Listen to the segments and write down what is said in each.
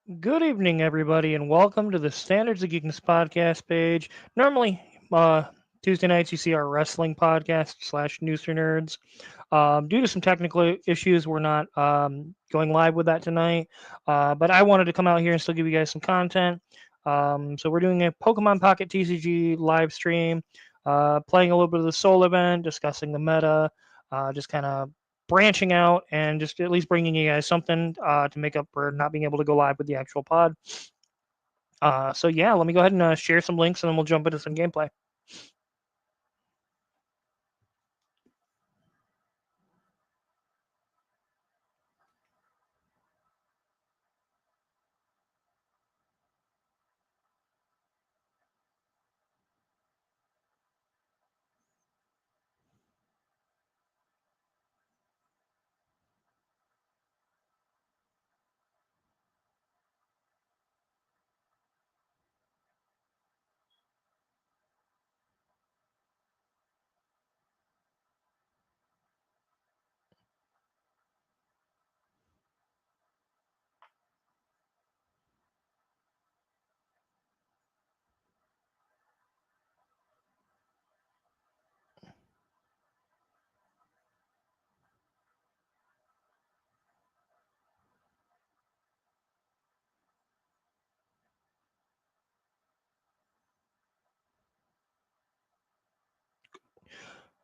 Good evening, everybody, and welcome to the Standards of Geekness podcast page. Normally, Tuesday nights you see our wrestling podcast slash news for nerds. Due to some technical issues, we're not going live with that tonight. But I wanted to come out here and still give you guys some content. So we're doing a Pokemon Pocket TCG live stream, playing a little bit of the Soul event, discussing the meta, just kind of branching out and just at least bringing you guys something to make up for not being able to go live with the actual pod. So yeah, let me go ahead and share some links and then we'll jump into some gameplay.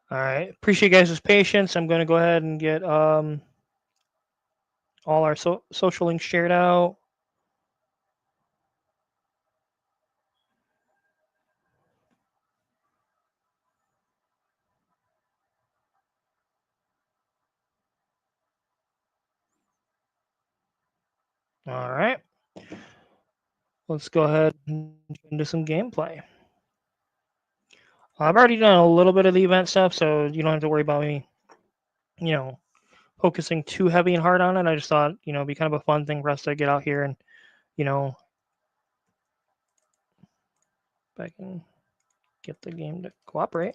All right, appreciate you guys' patience. I'm going to go ahead and get all our social links shared out. All right, let's go ahead and jump into some gameplay. I've already done a little bit of the event stuff, so you don't have to worry about me, you know, focusing too heavy and hard on it. I just thought, it'd be kind of a fun thing for us to get out here and, you know, if I can get the game to cooperate.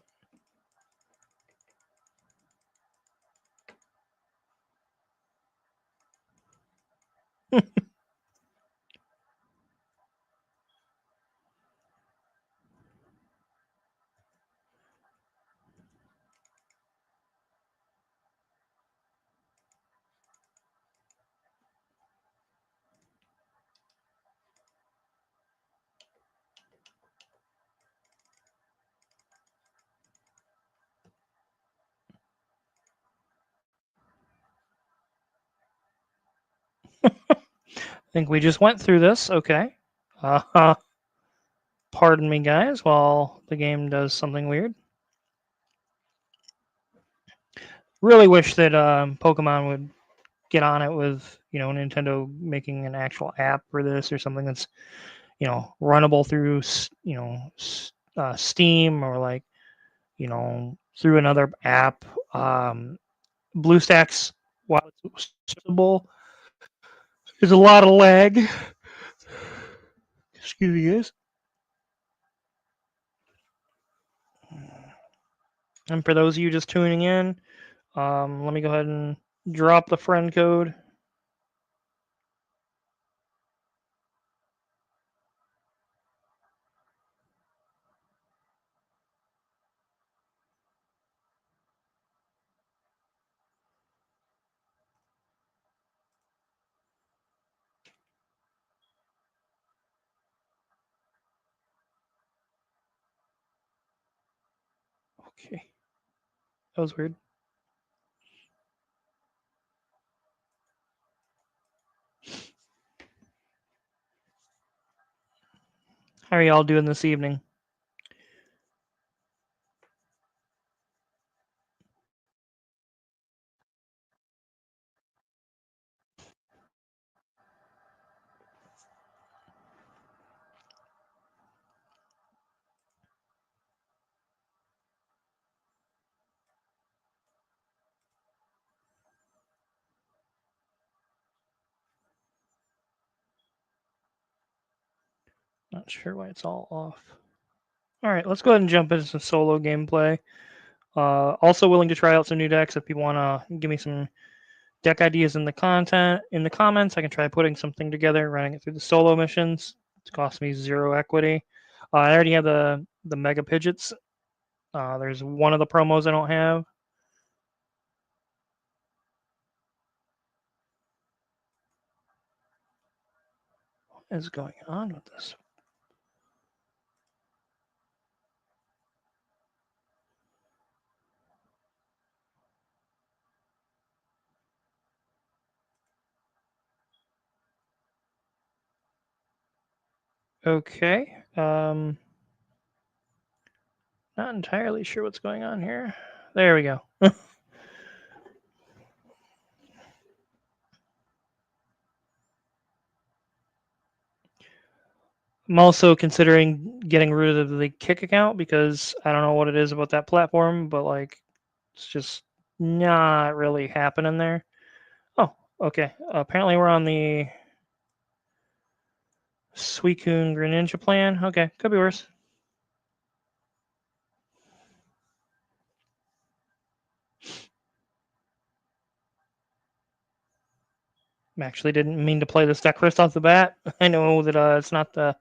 I think we just went through this. Okay. Pardon me, guys, while the game does something weird. Really wish that Pokemon would get on it with Nintendo making an actual app for this or something that's runnable through Steam or like through another app. BlueStacks, while it's accessible, there's a lot of lag. Excuse me, guys. And for those of you just tuning in, let me go ahead and drop the friend code. Okay, that was weird. How are y'all doing this evening? Not sure why it's all off. All right, let's go ahead and jump into some solo gameplay. Also willing to try out some new decks if people want to give me some deck ideas in the comments. I can try putting something together, running it through the solo missions. It's cost me 0 equity. I already have the Mega Pidgeots. There's one of the promos I don't have. What is going on with this? Okay. Not entirely sure what's going on here. There we go. I'm also considering getting rid of the Kick account because I don't know what it is about that platform, but like it's just not really happening there. Oh, okay. Apparently we're on the Suicune Greninja plan. Okay, could be worse. I actually didn't mean to play this deck first off the bat. I know that it's not the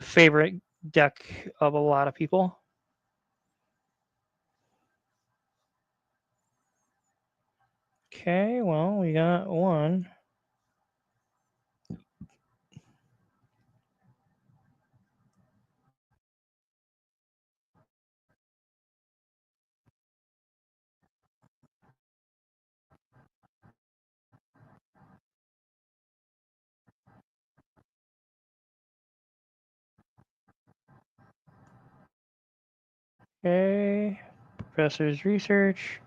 favorite deck of a lot of people. Okay, well, we got one. Okay, Professor's Research.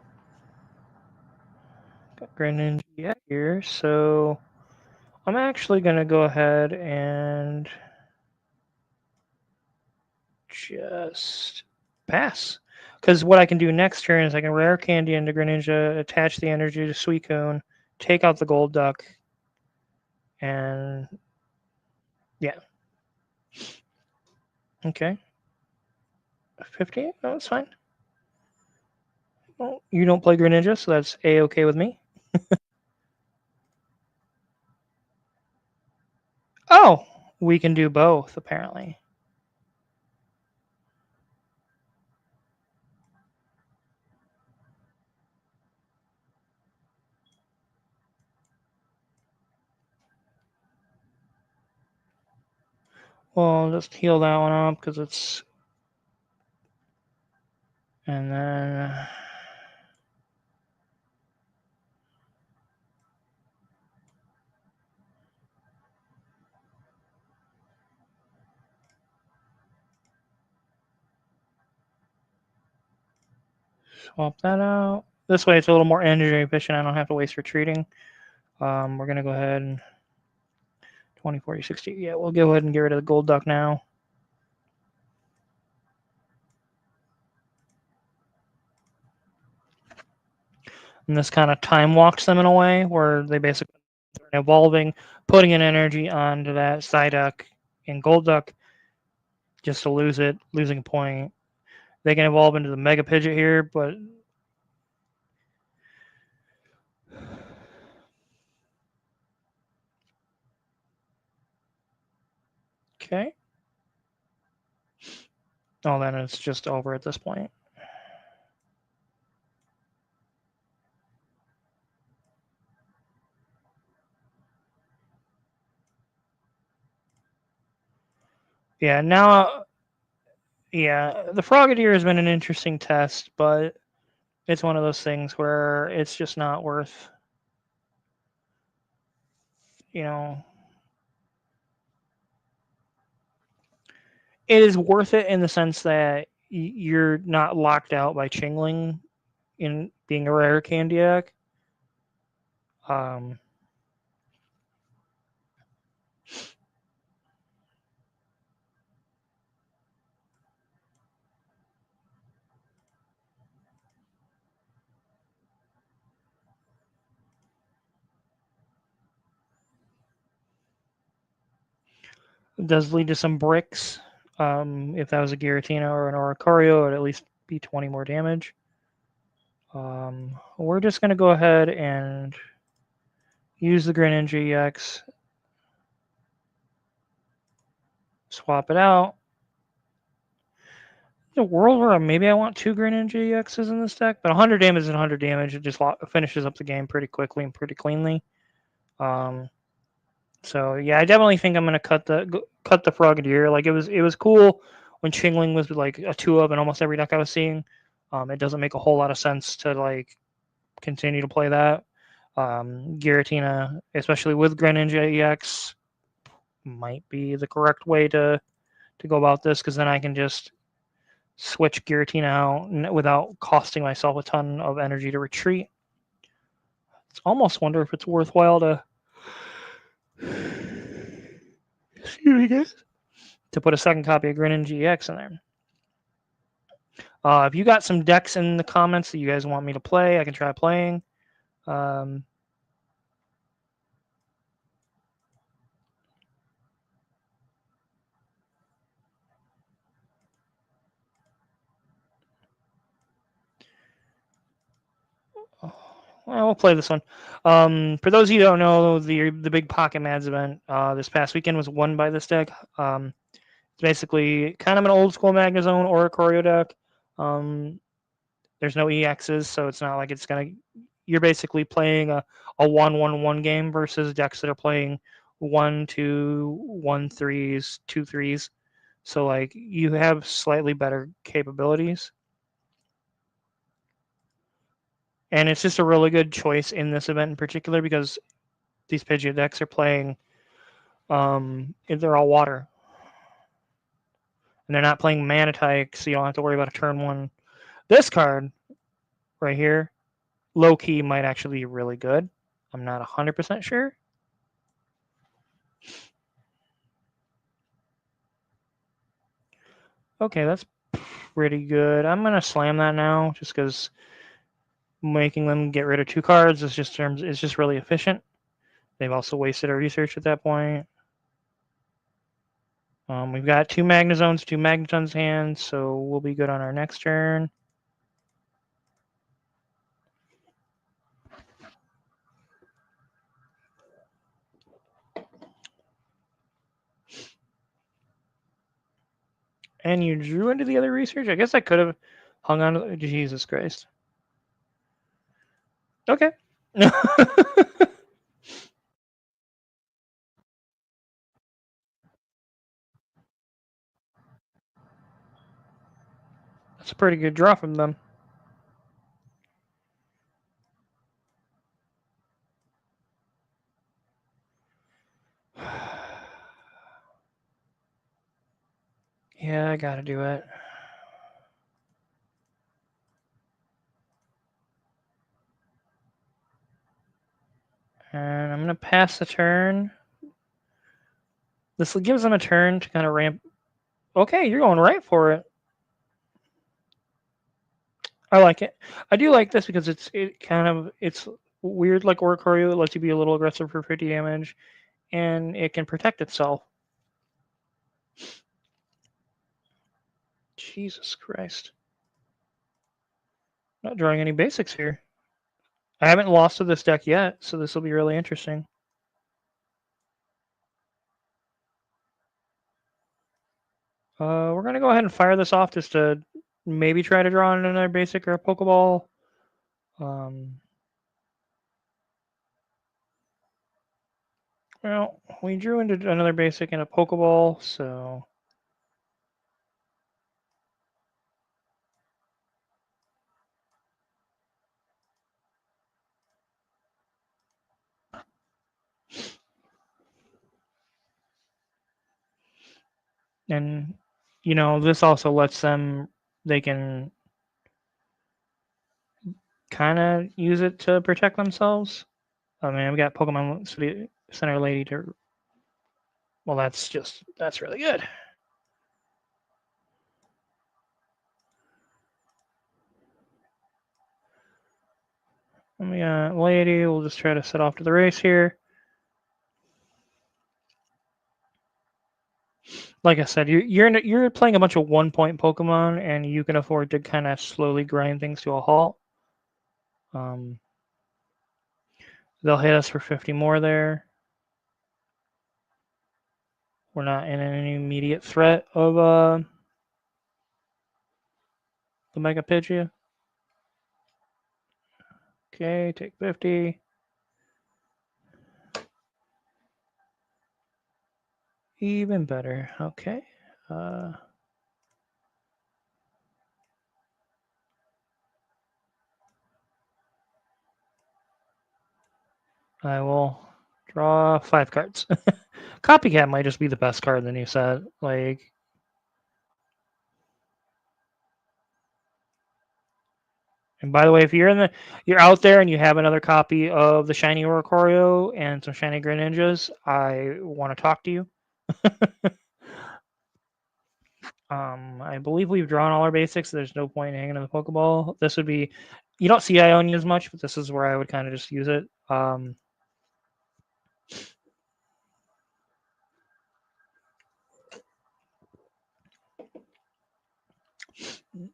Got Greninja here, so I'm actually going to go ahead and just pass. Because what I can do next turn is I can rare candy into Greninja, attach the energy to Suicune, take out the gold duck, and yeah. Okay. 50? No, that's fine. Well, you don't play Greninja, so that's A-okay with me. Oh, we can do both, apparently. Well, I'll just heal that one up because it's... And then... Swap that out. This way it's a little more energy efficient. I don't have to waste retreating. We're going to go ahead and 20, 40, 60. Yeah, we'll go ahead and get rid of the gold duck now. And this kind of time walks them in a way where they basically are evolving, putting in energy onto that Psyduck and gold duck just to lose it, losing a point. They can evolve into the Mega Pidgeot here, but okay. Oh, then it's just over at this point. Yeah, now, yeah, the Frogadier has been an interesting test, but it's one of those things where it's just not worth, you know, it is worth it in the sense that you're not locked out by Chingling in being a rare Candiac. Um, it does lead to some bricks. If that was a Giratina or an Oricorio, it would at least be 20 more damage. We're just going to go ahead and use the Greninja EX, swap it out. In a world where maybe I want 2 Greninja EXs in this deck, but 100 damage is 100 damage. It just finishes up the game pretty quickly and pretty cleanly. So yeah, I definitely think I'm gonna cut the Frogadier. Like it was cool when Chingling was like a 2-of in almost every deck I was seeing. It doesn't make a whole lot of sense to like continue to play that. Giratina, especially with Greninja EX, might be the correct way to go about this because then I can just switch Giratina out without costing myself a ton of energy to retreat. I almost wonder if it's worthwhile to to put a second copy of Greninja EX in there. If you got some decks in the comments that you guys want me to play, I can try playing. Well, we'll play this one. For those of you who don't know, the big Pocket Mads event this past weekend was won by this deck. It's basically kind of an old school Magnezone or a Choreo deck. There's no EXs, so it's not like it's gonna. You're basically playing a 1-1-1 game versus decks that are playing 1-2, 1-3s, 2-3s. So like you have slightly better capabilities. And it's just a really good choice in this event in particular because these Pidgeot decks are playing they're all water. And they're not playing Manatite, so you don't have to worry about a turn 1. This card right here, low key might actually be really good. I'm not 100% sure. Okay, that's pretty good. I'm gonna slam that now just because making them get rid of 2 cards is just really efficient. They've also wasted our research at that point. We've got 2 Magnezones, 2 Magnetons hands, so we'll be good on our next turn. And you drew into the other research? I guess I could have hung on to... Jesus Christ. Okay. That's a pretty good draw from them. Yeah, I gotta do it. And I'm gonna pass the turn. This gives them a turn to kind of ramp. Okay, you're going right for it. I like it. I do like this because it's weird like Oricorio. It lets you be a little aggressive for 50 damage, and it can protect itself. Jesus Christ. Not drawing any basics here. I haven't lost to this deck yet, so this will be really interesting. We're going to go ahead and fire this off just to maybe try to draw in another basic or a Pokeball. Well, we drew into another basic and a Pokeball, so... And, you know, this also lets them... They can kind of use it to protect themselves. I mean, we got Pokemon Center Lady to... Well, that's really good. We got Lady. We'll just try to set off to the race here. Like I said, you're playing a bunch of 1-point Pokemon, and you can afford to kind of slowly grind things to a halt. They'll hit us for 50 more there. We're not in any immediate threat of the Mega Pidgey. Okay, take 50. Even better. Okay. I will draw 5 cards. Copycat might just be the best card in the new set. Like, and by the way, if you're out there and you have another copy of the Shiny Oricorio and some Shiny Greninjas, I want to talk to you. I believe we've drawn all our basics. So there's no point in hanging in the Pokeball. This would be, you don't see Ionia as much, but this is where I would kind of just use it. And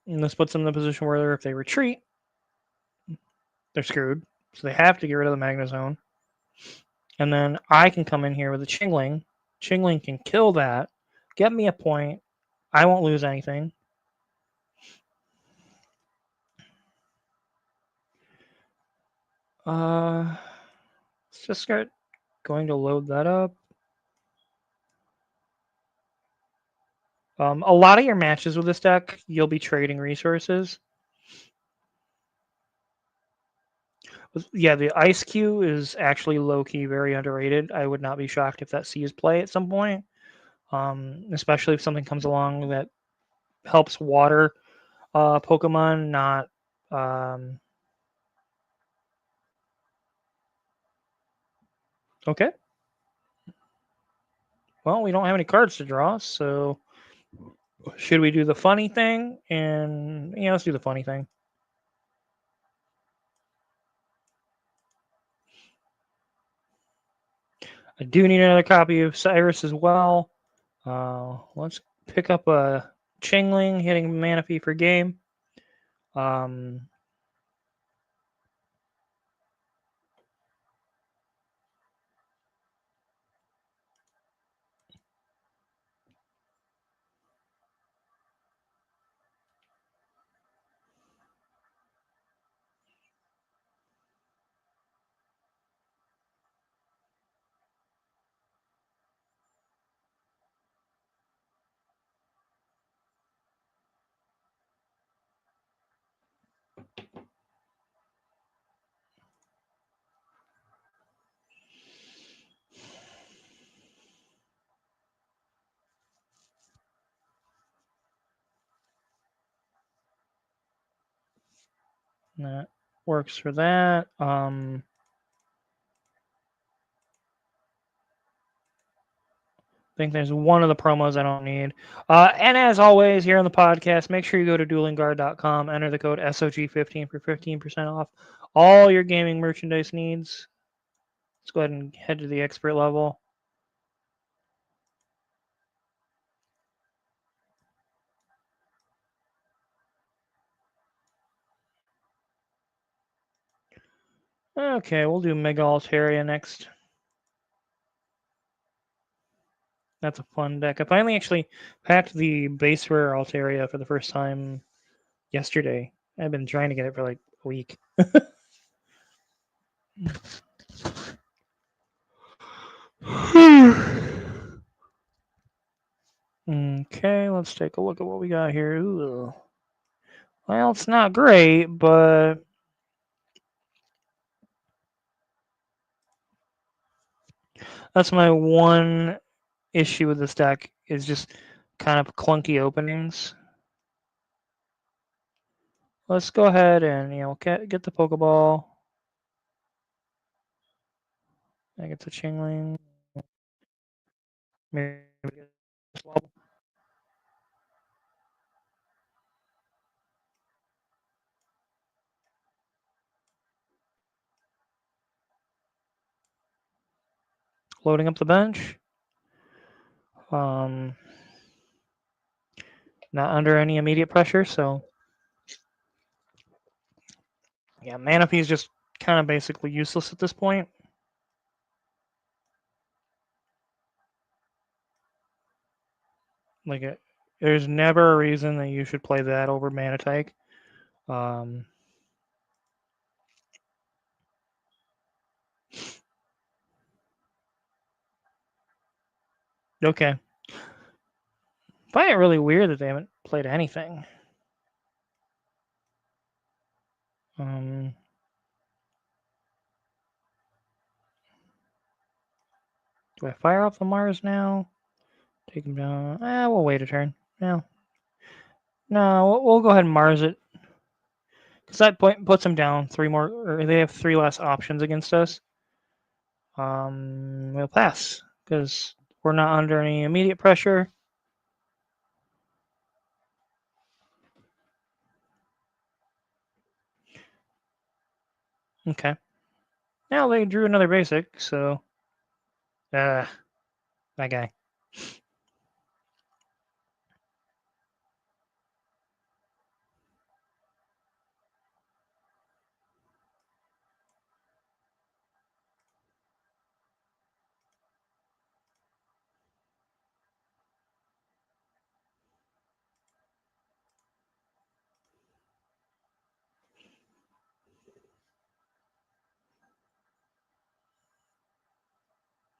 this puts them in the position where if they retreat, they're screwed. So they have to get rid of the Magnezone. And then I can come in here with a Chingling. Chingling can kill that, get me a point. I won't lose anything. Let's just start going to load that up. A lot of your matches with this deck, you'll be trading resources. Yeah, the Ice Q is actually low-key very underrated. I would not be shocked if that sees play at some point, especially if something comes along that helps water Pokemon, not... Okay. Well, we don't have any cards to draw, so should we do the funny thing? And, yeah, let's do the funny thing. I do need another copy of Cyrus as well. Let's pick up a Chingling, hitting Manaphy for game. That works for that. I think there's one of the promos I don't need. And as always, here on the podcast, make sure you go to duelingguard.com, enter the code SOG15 for 15% off all your gaming merchandise needs. Let's go ahead and head to the expert level. Okay, we'll do Mega Altaria next. That's a fun deck. I finally actually packed the base rare Altaria for the first time yesterday. I've been trying to get it for like a week. Okay, let's take a look at what we got here. Ooh. Well, it's not great, but that's my one issue with this deck is just kind of clunky openings. Let's go ahead and get the Pokeball. I get the Chingling. Maybe loading up the bench. Not under any immediate pressure, so yeah, Manaphy is just kind of basically useless at this point. Like, there's never a reason that you should play that over Manatike. Um, okay. I find it really weird that they haven't played anything. Um, do I fire off the Mars now? Take him down. We'll wait a turn. No. No, we'll go ahead and Mars it. Because that point puts them down 3 more, or they have 3 less options against us. We'll pass. Because we're not under any immediate pressure. Okay. Now they drew another basic, so. That guy.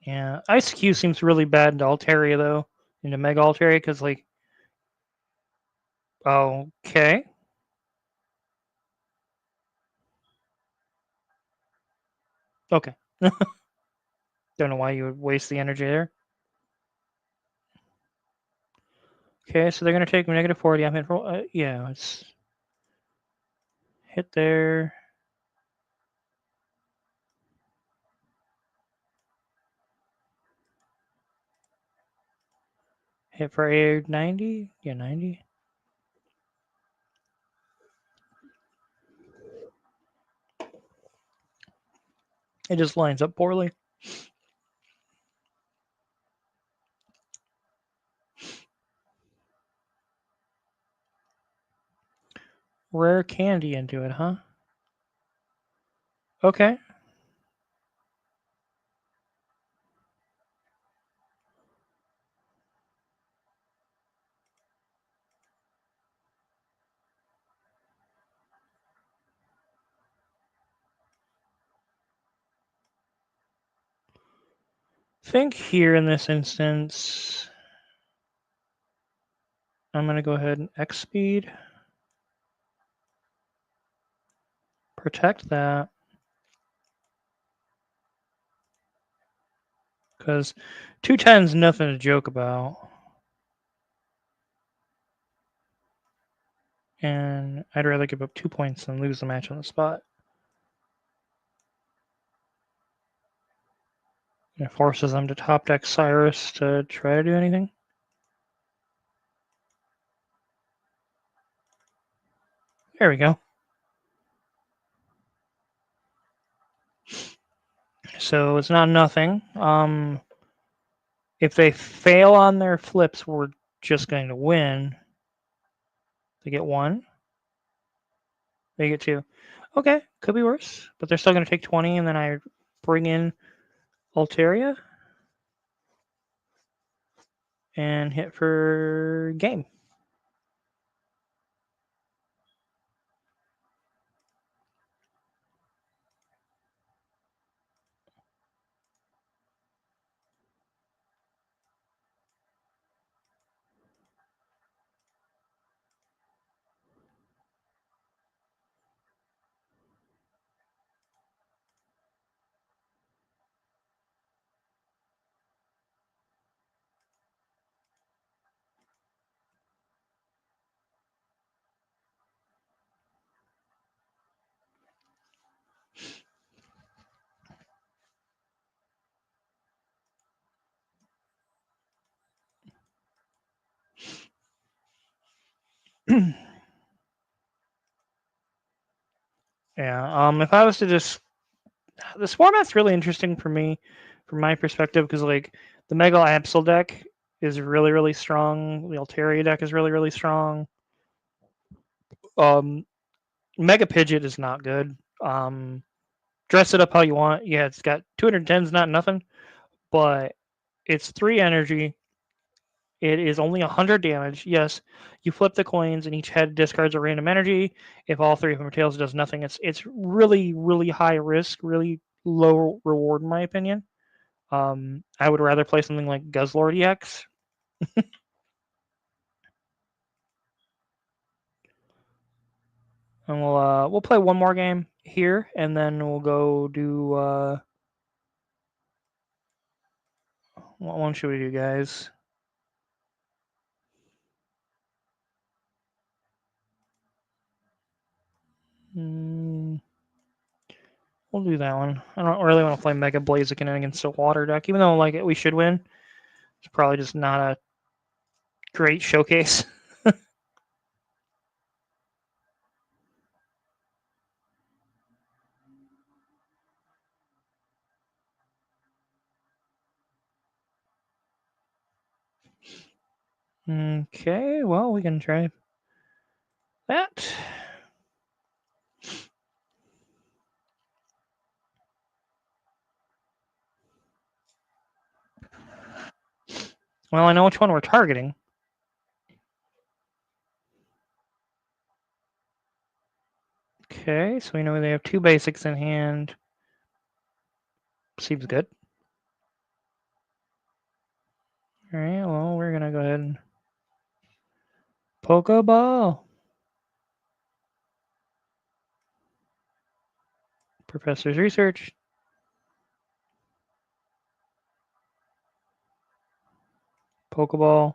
Yeah. Ice Q seems really bad into Altaria, though. Into Mega Altaria, because, like. Okay. Okay. Don't know why you would waste the energy there. Okay, so they're going to take negative 40. I'm hit for. Yeah, let's hit there. Hit for a 90? Yeah, 90. It just lines up poorly. Rare candy into it, huh? Okay. Think here in this instance, I'm going to go ahead and X speed. Protect that. Because 210's nothing to joke about. And I'd rather give up 2 points than lose the match on the spot. It forces them to top deck Cyrus to try to do anything. There we go. So it's not nothing. If they fail on their flips, we're just going to win. They get 1. They get 2. Okay, could be worse, but they're still going to take 20, and then I bring in Altaria and hit for game. Yeah. If I was to just, this format's really interesting for me, from my perspective, because like the Mega Absol deck is really really strong. The Altaria deck is really really strong. Um, Mega Pidgeot is not good. Dress it up how you want. Yeah, it's got 210's not nothing, but it's 3 energy. It is only 100 damage. Yes, you flip the coins, and each head discards a random energy. If all three of them are tails, it does nothing. It's really really high risk, really low reward in my opinion. I would rather play something like Guzzlord EX. And we'll play one more game here, and then we'll go do what one should we do, guys? Mm, we'll do that one. I don't really want to play Mega Blaziken against a water deck, even though like we should win. It's probably just not a great showcase. Okay, well we can try that. Well, I know which one we're targeting. Okay, so we know they have two basics in hand. Seems good. All right, well, we're gonna go ahead and Pokeball. Professor's research. Pokeball.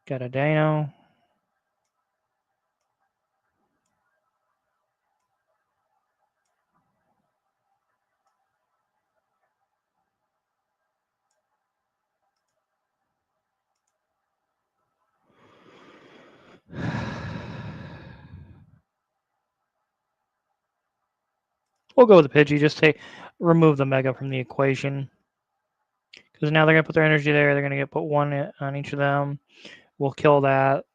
Got a Dino. We'll go with the Pidgey. Just say remove the Mega from the equation. Because now they're going to put their energy there. They're going to get put one on each of them. We'll kill that.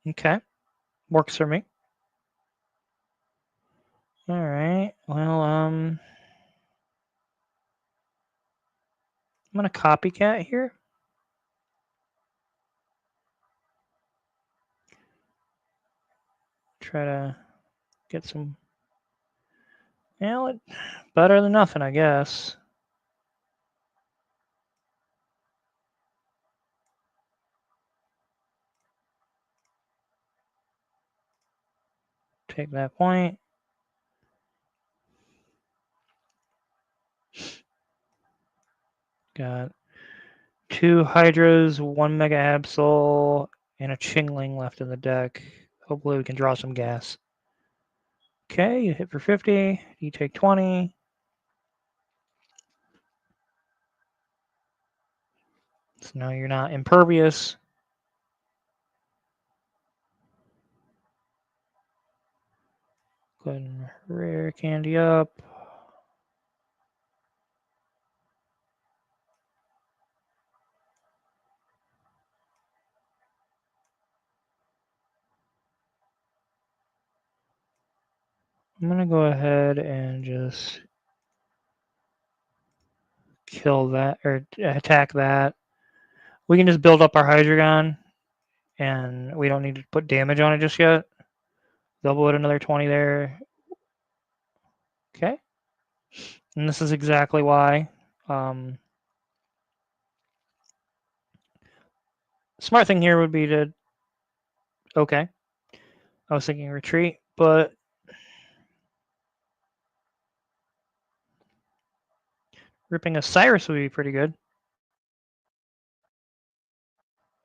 Okay. Works for me. All right. Well, I'm going to copycat here. Try to get some. Well, better than nothing, I guess. Take that point. Got two Hydras, one Mega Absol, and a Chingling left in the deck. Hopefully we can draw some gas. Okay, you hit for 50. You take 20. So now you're not impervious. Go ahead and rare candy up. I'm going to go ahead and just kill that or attack that. We can just build up our Hydreigon, and we don't need to put damage on it just yet. Double it another 20 there. Okay. And this is exactly why. Smart thing here would be to. Okay. I was thinking retreat, but ripping a Cyrus would be pretty good.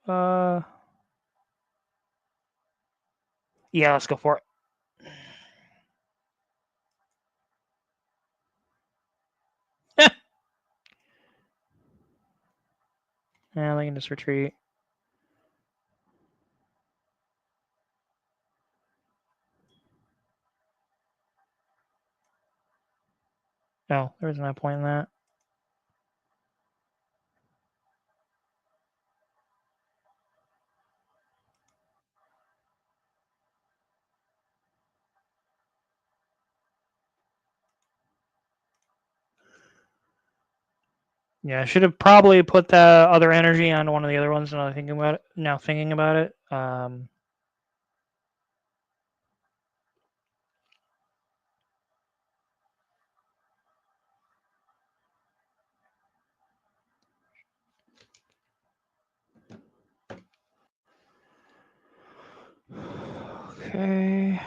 Uh. Yeah, let's go for it. Yeah, they can just retreat. No, there was no point in that. Yeah, I should have probably put the other energy on one of the other ones. Now thinking about it. Okay.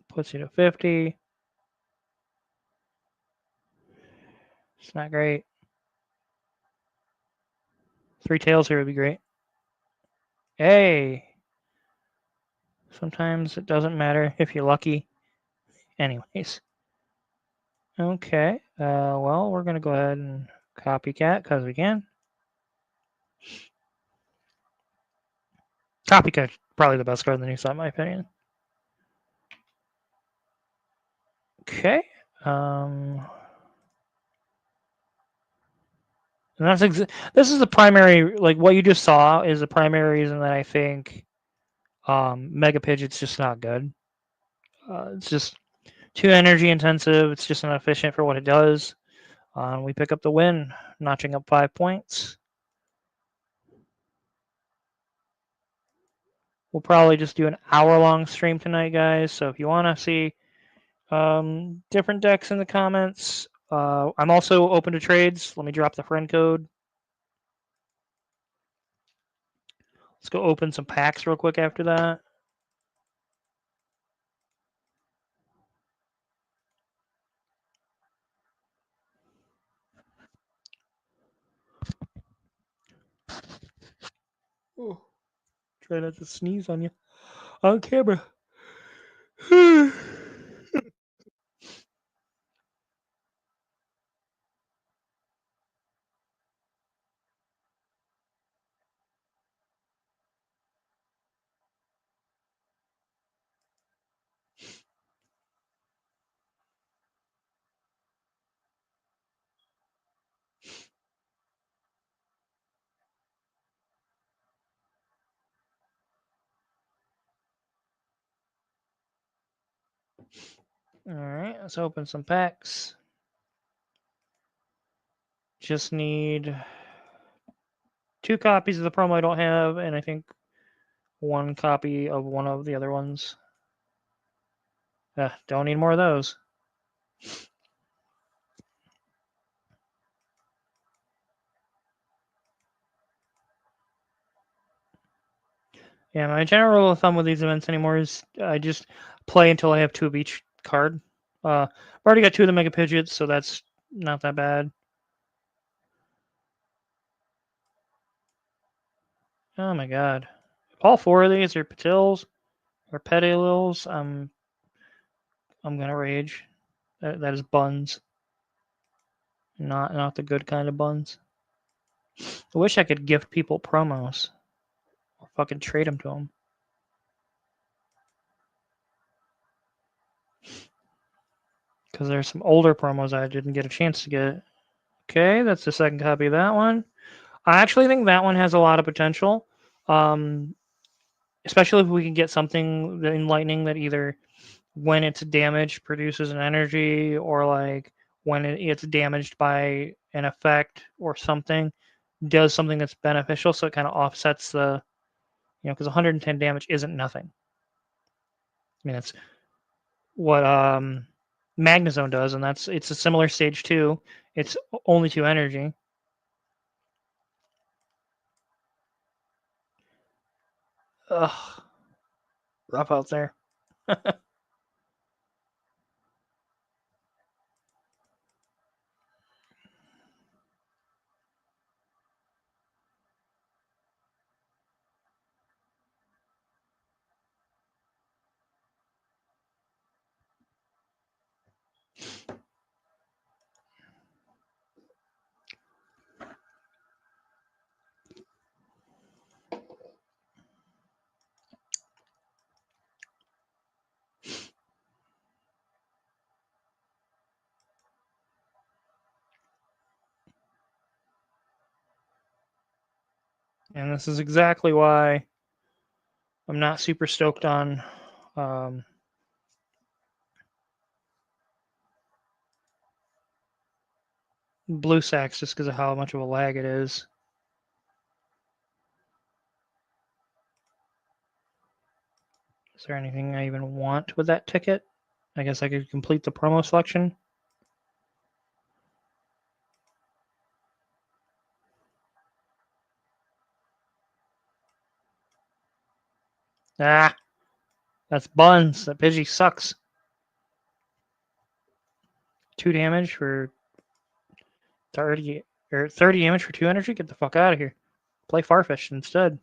Puts you to 50. It's not great. 3 tails here would be great. Hey! Sometimes it doesn't matter if you're lucky. Anyways. Okay. Well, we're going to go ahead and copycat because we can. Copycat probably the best card in the new set, in my opinion. Okay. And this is the primary, like what you just saw is the primary reason that I think Mega Pidgeot's just not good. It's just too energy intensive. It's just not efficient for what it does. We pick up the win, notching up 5 points. We'll probably just do an hour-long stream tonight, guys. So if you want to see different decks in the comments, I'm also open to trades. Let me drop the friend code. Let's go open some packs real quick after that. Oh, try not to sneeze on you on camera. All right, let's open some packs. Just need 2 copies of the promo I don't have, and I think 1 copy of one of the other ones. Don't need more of those. Yeah, my general rule of thumb with these events anymore is I just play until I have 2 of each card. I've already got 2 of the Mega Pidgeots, so that's not that bad. Oh my god. If all 4 of these are Patils or Petilils, I'm gonna rage. That is buns. Not the good kind of buns. I wish I could gift people promos. Or fucking trade them to them. Because there's some older promos I didn't get a chance to get. Okay, that's the second copy of that one. I actually think that one has a lot of potential. Especially if we can get something in Lightning that either when it's damaged produces an energy, or like when it's damaged by an effect or something, does something that's beneficial, so it kind of offsets the, because 110 damage isn't nothing. I mean, it's what Magnezone does, and it's a similar stage 2. It's only 2 energy. Ugh, rough out there. And this is exactly why I'm not super stoked on blue sacks just because of how much of a lag it is. Is there anything I even want with that ticket? I guess I could complete the promo selection. Ah, that's Buns. That Pidgey sucks. 2 damage for 30 or 30 damage for 2 energy. Get the fuck out of here. Play Farfish instead.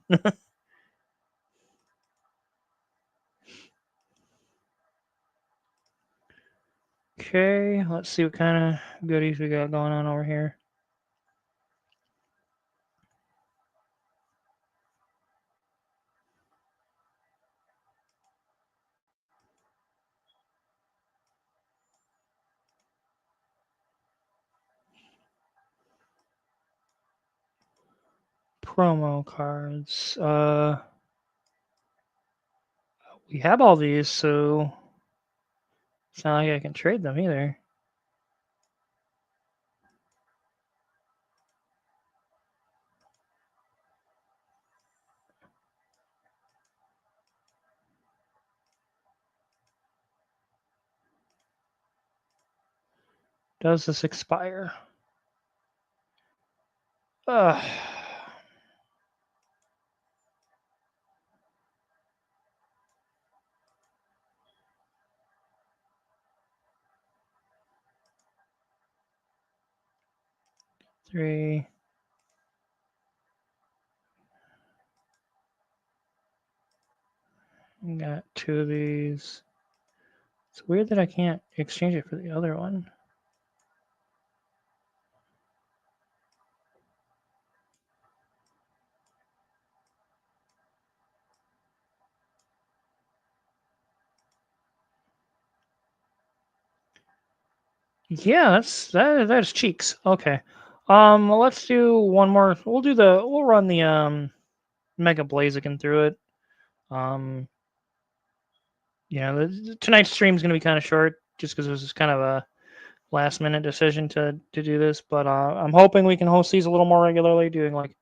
Okay, let's see what kind of goodies we got going on over here. Promo cards. We have all these, so it's not like I can trade them either. Does this expire? Uh, 3. Got 2 of these. It's weird that I can't exchange it for the other one. Yeah, that's cheeks. Okay. Let's do one more. We'll run the Mega Blaziken through it. Um, tonight's stream is gonna be kind of short just because it was just kind of a last minute decision to do this. But I'm hoping we can host these a little more regularly, doing like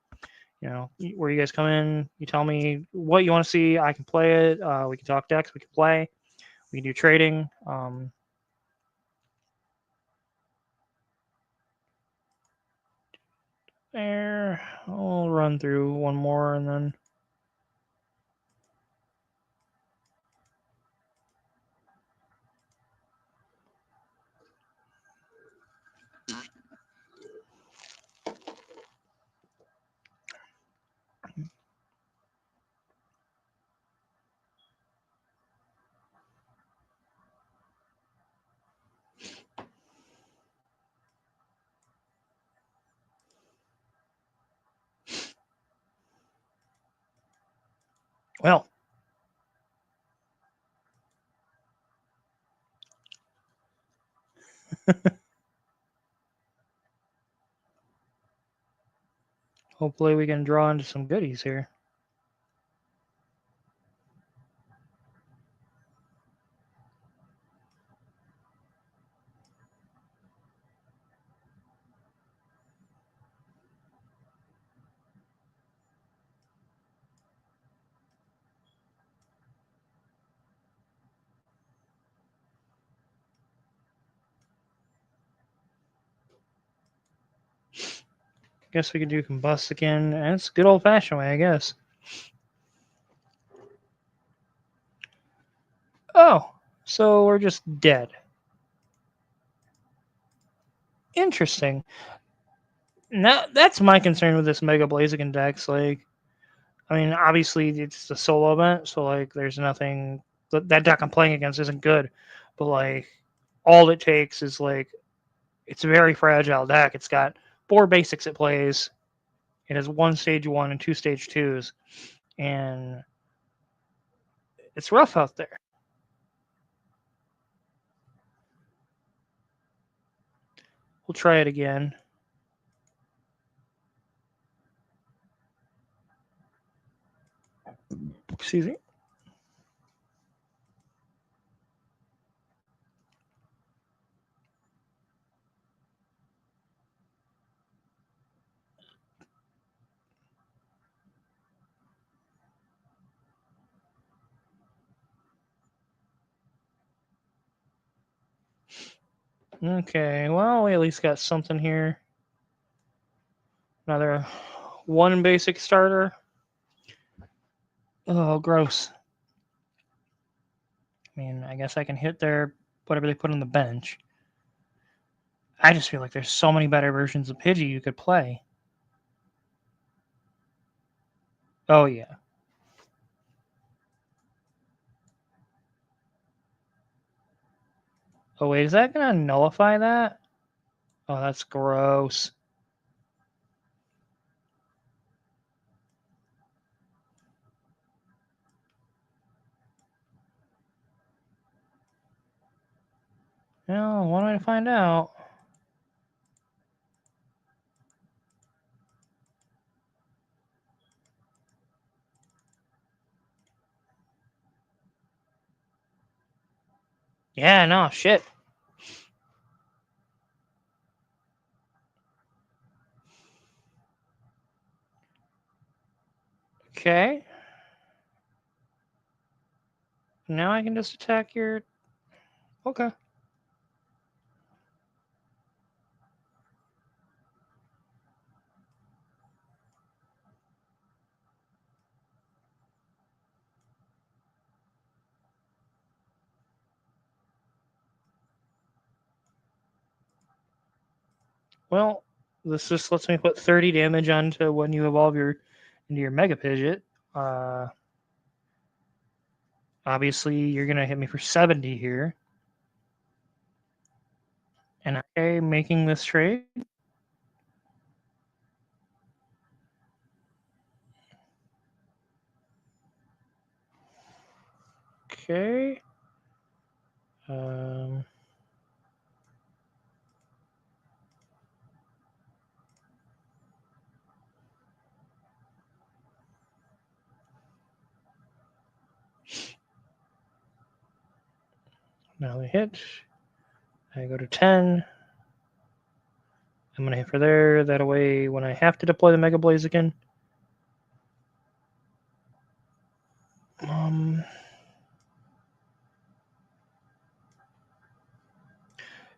where you guys come in, you tell me what you want to see, I can play it. We can talk decks, we can play, we can do trading. There, I'll run through one more and then. Well, hopefully we can draw into some goodies here. Guess we could do combust again. And it's good old fashioned way, I guess. Oh, so we're just dead. Interesting. Now that's my concern with this Mega Blaziken dex. Like, I mean, obviously it's a solo event, so like, there's nothing that deck I'm playing against isn't good. But like, all it takes is like, it's a very fragile deck. It's got 4 basics it plays. It has 1 stage 1 and 2 stage 2s, and it's rough out there. We'll try it again. Excuse me. Okay, well, we at least got something here. Another one basic starter. Oh, gross. I mean, I guess I can hit their whatever they put on the bench. I just feel like there's so many better versions of Pidgey you could play. Oh, yeah. Oh, wait, is that going to nullify that? Oh, that's gross. Well, one way to find out. Yeah, no, shit. Okay. Now I can just attack your... Okay. Well, this just lets me put 30 damage onto when you evolve into your Mega Pidgeot. Obviously, you're going to hit me for 70 here. And I'm making this trade. Okay. Um, now they hit. I go to 10. I'm going to hit for there. That way, when I have to deploy the Mega Blaze again.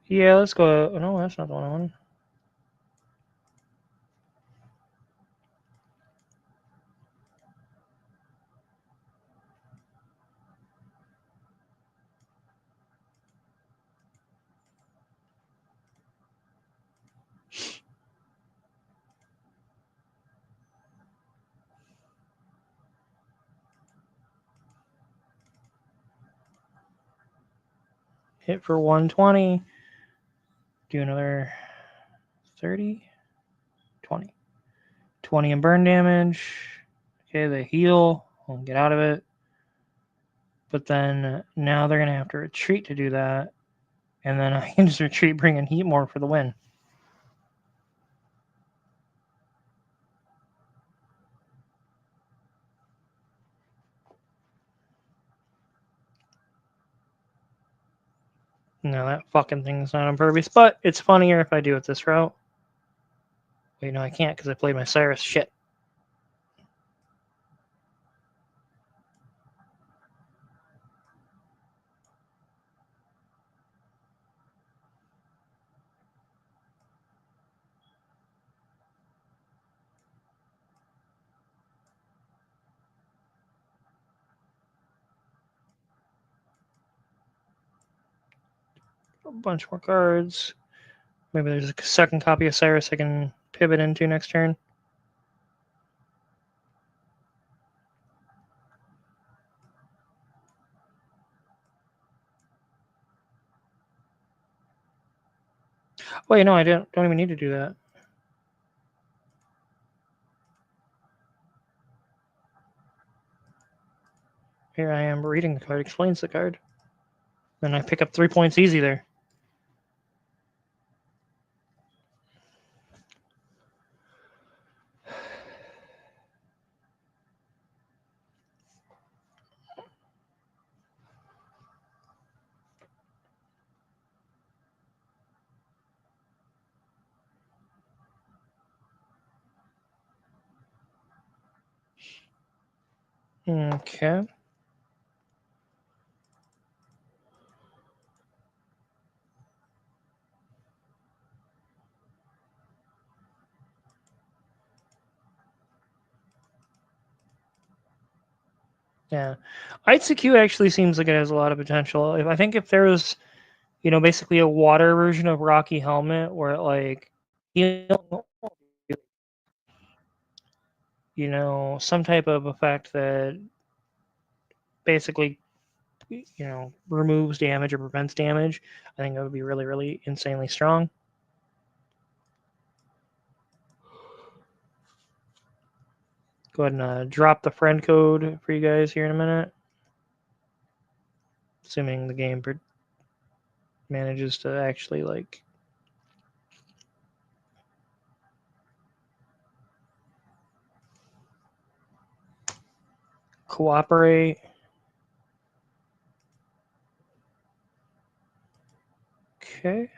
Yeah, let's go. Oh, no, that's not the one I wanted. Hit for 120. Do another 30. 20. 20 in burn damage. Okay, they heal. I'll get out of it. But then now they're going to have to retreat to do that. And then I can just retreat, bring in Heat more for the win. No, that fucking thing's not on purpose, but it's funnier if I do it this route. Wait, no, I can't because I played my Cyrus. Shit. A bunch more cards. Maybe there's a second copy of Cyrus I can pivot into next turn. Wait, no, I don't even need to do that. Here I am reading the card, explains the card. Then I pick up 3 points easy there. Okay. Yeah. ICQ actually seems like it has a lot of potential. If I think if there was, basically a water version of Rocky Helmet where it like some type of effect that basically removes damage or prevents damage, I think that would be really, really insanely strong. Go ahead and drop the friend code for you guys here in a minute. Assuming the game manages to actually like cooperate. Okay.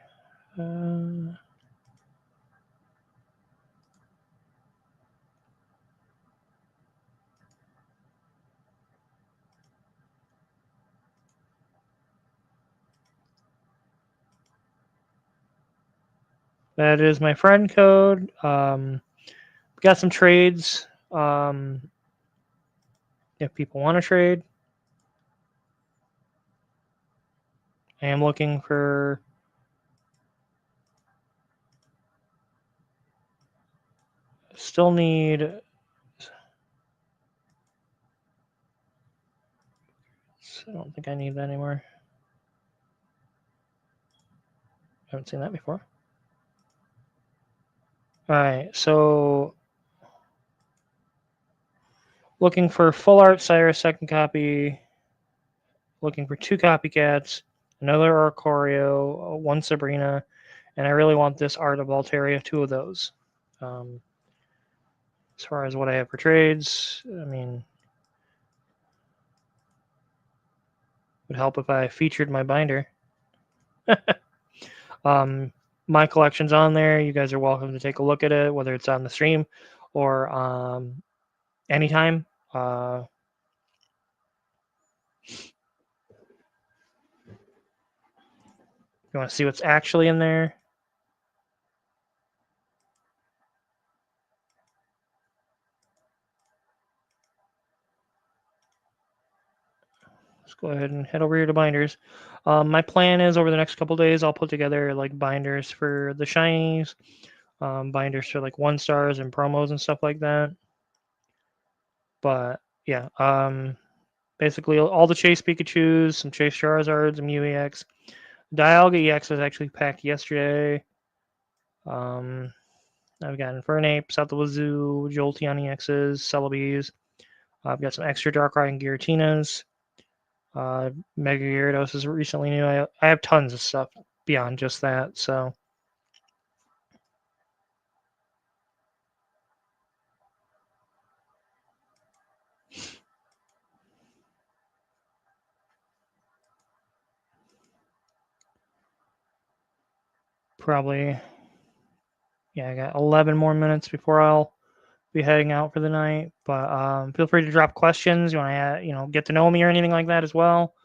That is my friend code. Got some trades. If people want to trade, I am looking for. Still need. I don't think I need that anymore. I haven't seen that before. All right, so looking for full art Cyrus second copy. Looking for 2 copycats, another Arcorio, one Sabrina, and I really want this Art of Altaria, 2 of those. As far as what I have for trades, I mean, it would help if I featured my binder. My collection's on there. You guys are welcome to take a look at it, whether it's on the stream or anytime. You want to see what's actually in there? Let's go ahead and head over here to binders. My plan is over the next couple days, I'll put together like binders for the shinies, binders for like 1 stars and promos and stuff like that. But yeah, basically all the Chase Pikachus, some Chase Charizards, and Mew EX. Dialga EX was actually packed yesterday. I've got Infernape, South of Wazoo, Jolteon EXs, Celebes. I've got some extra Darkrai and Giratinas. Mega Gyarados is recently new. I have tons of stuff beyond just that, so probably I got 11 more minutes before I'll be heading out for the night. But feel free to drop questions. You want to get to know me or anything like that as well.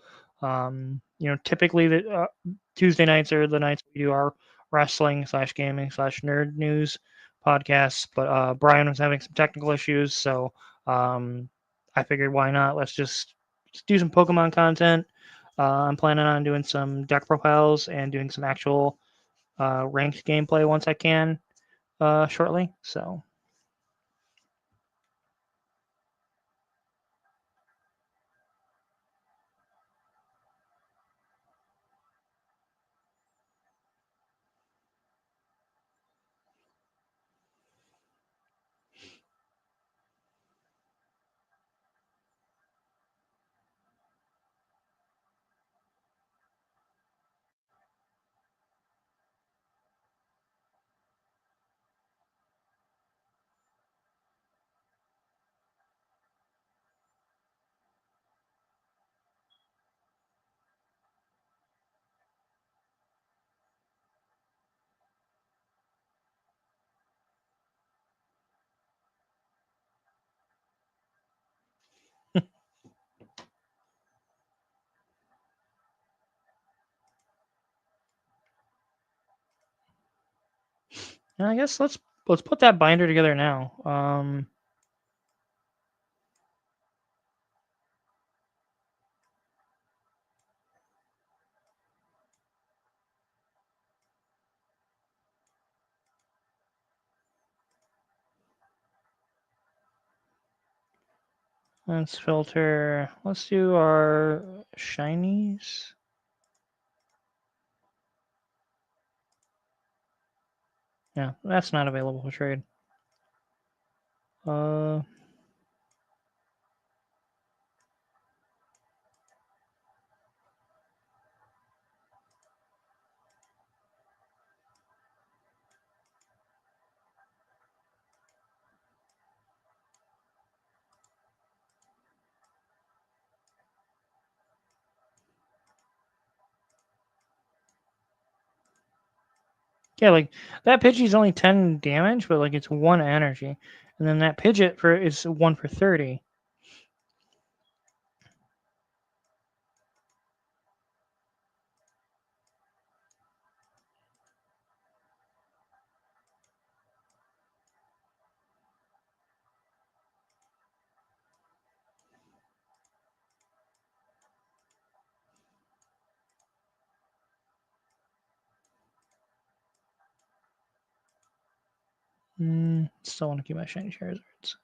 Typically the Tuesday nights are the nights we do our wrestling / gaming / nerd news podcasts. But Brian was having some technical issues, so I figured why not? Let's just do some Pokemon content. I'm planning on doing some deck profiles and doing some actual ranked gameplay once I can shortly. So And I guess let's put that binder together now. Let's filter. Let's do our shinies. Yeah, that's not available for trade. Uh, yeah, like that Pidgey's only 10 damage, but like it's 1 energy. And then that Pidgeot for is 1 for 30. Still want to keep my shiny Charizards.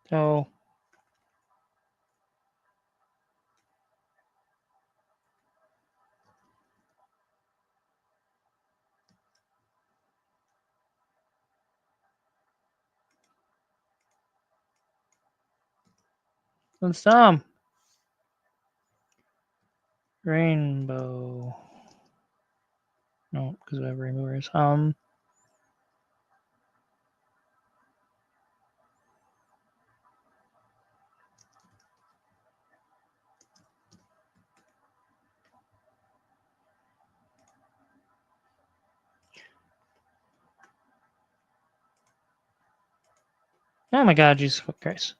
So let's Rainbow. No, because we have removers. Oh my God, Jesus Christ!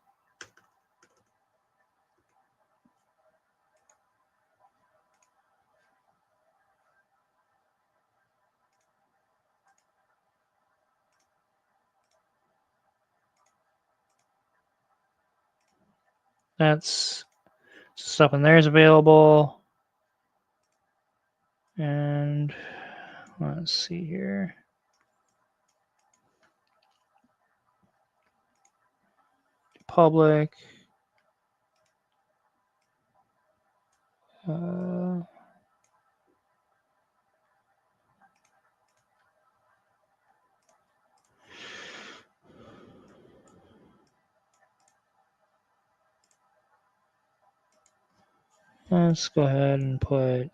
That's stuff in there is available. And let's see here. Public. Uh, let's go ahead and put.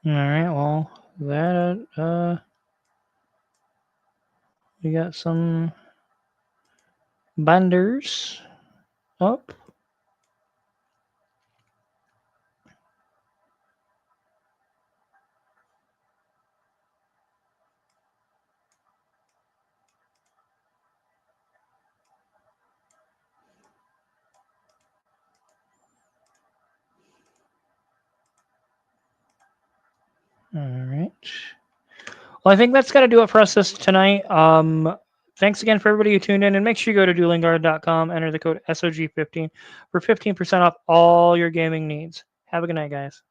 All right. Well, that we got some binders up. All right. Well, I think that's got to do it for us this tonight. Thanks again for everybody who tuned in, and make sure you go to duelingguard.com, enter the code SOG15 for 15% off all your gaming needs. Have a good night, guys.